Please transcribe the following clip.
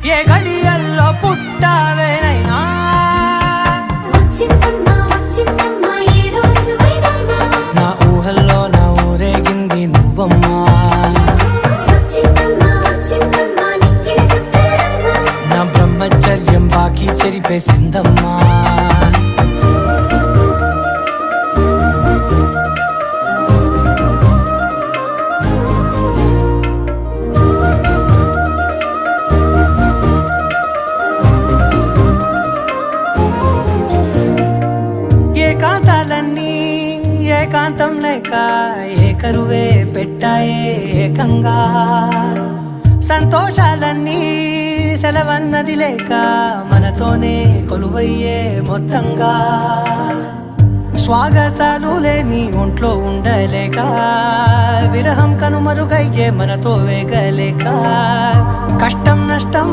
ఏ గడియల్లో పుట్టావేనైనా నా ఊహల్లో నా ఊరేగింది నువ్వమ్మా నా బ్రహ్మచర్యం బాకీ చెరిపేసిందమ్మా ఏకాంతాలన్నీ ఏకాంతం లేక ఏకరువే పెట్టాయే ఏకంగా సంతోషాలన్నీ సెలవన్నది లేక మనతోనే కొలువయ్యే మొత్తంగా స్వాగతాలు లేని ఒంట్లో ఉండలేక విరహం కనుమరుగయ్యే మనతో వేగలేక కష్టం నష్టం